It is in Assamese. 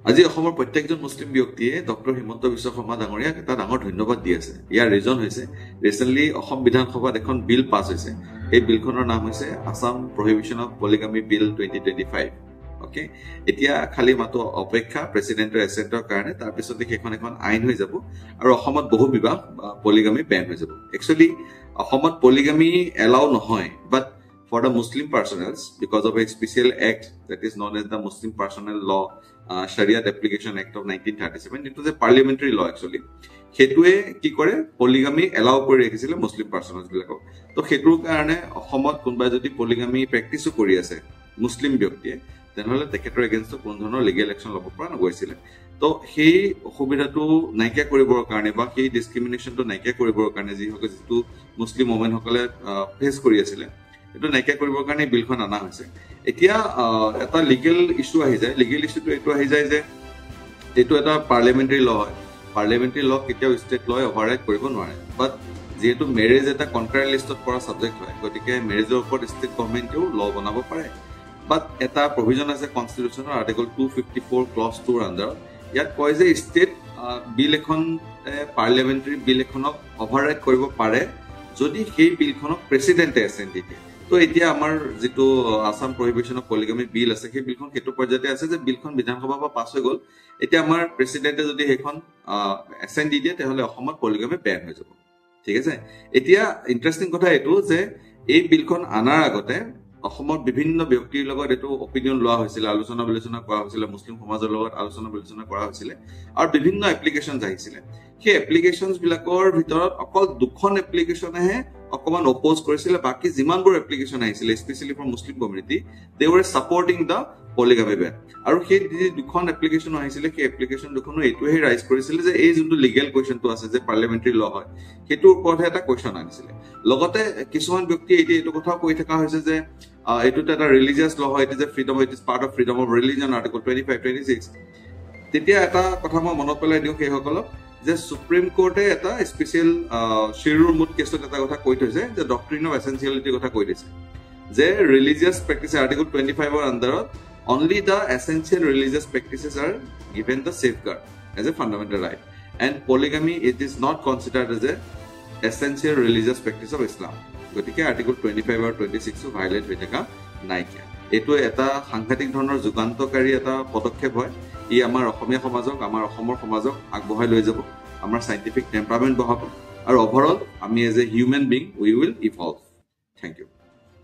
আজি অসমৰ প্ৰত্যেকজন মুছলিম ব্যক্তিয়ে ডক্টৰ হিমন্ত বিশ্ব শৰ্মা ডাঙৰীয়াক এটা ডাঙৰ ধন্যবাদ দি আছে। ইয়াৰ ৰিজন হৈছে ৰিসেন্টলি অসম বিধানসভাত এখন বিল পাছ হৈছে। এই বিলখনৰ নাম হৈছে Assam prohibition of polygamy bill 2025। Okay, এতিয়া খালি মাত্ৰ অপেক্ষা প্ৰেসিডেন্টৰ এসেন্টৰ কাৰণে, তাৰ পিছতে সেইখন এখন আইন হৈ যাব আৰু অসমত বহু বিবাহ পলিগামি বেন হৈ যাব। একচুয়ালি অসমত পলিগামি এলাউ নহয়, বাট for the Muslim personnels, because of a special act that is known as the Muslim Personnel Law, Sharia Application Act of 1937, it was a parliamentary law actually. Hetue ki kore polygamy allow kori rakhisile Muslim personnels bilako. To hetur karone Ahomot kunba jodi polygamy practice kori ase Muslim byaktiye, tenhole tekhetor against kon dhonor legal action lobo pora nagoisile. To hei okhubidatu naikya koribor karone ba hei discrimination to naikya koribor karone ji hoke jitu Muslim women hokale face kori asile, এটো নাইকিয়া কৰিবৰ কাৰণে বিলখন আনা হৈছে। এতিয়া এটা লিগেল ইস্যু আহি যায়। লিগেল ইস্যুটো এটো আহি যায় যে এটো এটা পাৰ্লিয়ামেন্টাৰী ল হয়। পাৰ্লিয়ামেন্টাৰী ল কেতিয়াও ষ্টেট ল ওভাৰৰাইড কৰিব নোৱাৰে, বাট যেহেতু মেৰেজ এটা কন্ট্ৰাক্ট লিষ্টত পৰা সাবজেক্ট হয়, গতিকে মেৰেজৰ ওপৰত ষ্টেট গভৰ্ণমেণ্টেও ল বনাব পাৰে। বাট এটা প্ৰভিজন আছে কনষ্টিটিউচনৰ আৰ্টিকল 254 ক্লজ 2 ৰ আন্ডাৰত। ইয়াত কয় যে ষ্টেট বিল এখন পাৰ্লিয়ামেন্টাৰী বিল এখনক ওভাৰৰাইড কৰিব পাৰে যদি সেই বিলখনক প্ৰেসিডেন্টে এছেন্ট দিয়ে। তো এতিয়া আমাৰ যেটো আসাম প্ৰহিবিশ্যন অফ পলিগামি বিল আছে, সেই বিলখন কেটো পৰ্যায়তে আছে যে বিলখন বিধানসভাৰ পৰা পাছ হৈ গল। এতিয়া আমাৰ প্ৰেসিডেন্টে যদি সেইখন এছেন্ট দিয়ে তেহলে অসমত পলিগামি বেন হৈ যাব। ঠিক আছে, এতিয়া ইন্টাৰেষ্টিং কথা এটো যে এই বিলখন আনাৰ আগতে অসমত বিভিন্ন ব্যক্তিৰ লগত এটো অপিনিয়ন লোৱা হৈছিল, আলোচনা বিলোচনা কৰা হৈছিল, মুছলিম সমাজৰ লগত আলোচনা বিলোচনা কৰা হৈছিল আৰু বিভিন্ন এপ্লিকেশনস আহিছিল। সেই এপ্লিকেশনস বিলাকৰ ভিতৰত অকল দুখন এপ্লিকেশনহে অকমান অপোজ কৰিছিল, বাকি যিমানবোৰ এপ্লিকেশন আহিছিল specially for Muslim community, they were supporting the polygamy ban. আৰু সেই দুখন এপ্লিকেশন আহিছিল, সেই এপ্লিকেশন দুখনো এটোহে ৰাইজ কৰিছিল যে এই যোনটো লিগেল কোৱেশ্চনটো আছে যে পাৰ্লিয়ামেন্টাৰী ল হয়, সেইটোৰ ওপৰতে এটা কোৱেশ্চন আনিছিল। লগতে কিছুমান ব্যক্তি এইটো কথা কৈ থকা হৈছে যে এটোটা এটা ৰিলিজিয়াছ ল হয়, যে freedom, it is part of freedom of religion article 25-26। তেতিয়া এটা কথা মই মনত পেলাই দিওঁ সেইসকলক যে সুপ্ৰিম কোৰ্টে এটা স্পেশাল শিৰুৰ মুড কেছত এটা কথা কৈ থৈছে যে ডক্ট্ৰিন অফ এসেনশিয়ালিটি কথা কৈ দিছে যে ৰিলিজিয়াছ প্ৰেক্টিছ আৰ্টিকল 25 ৰ আন্ডাৰত only the essential religious practices are given the safeguard as a fundamental right, and polygamy it is not considered as a essential religious practice of Islam. গতিকে আৰ্টিকল 25 আৰু 26 ভাইলেট হৈ থকা নাইকিয়া। এটো এটা সাংঘাতিক ধৰণৰ যুগান্তকাৰী এটা পদক্ষেপ হয়। ই আমাৰ অসমীয়া সমাজক, আমাৰ অসমৰ সমাজক আগবঢ়াই লৈ যাব, আমাৰ সাইন্টিফিক টেম্পাৰামেন্ট বঢ়াব আৰু ওভাৰঅল আমি as a human being we will evolve. Thank U.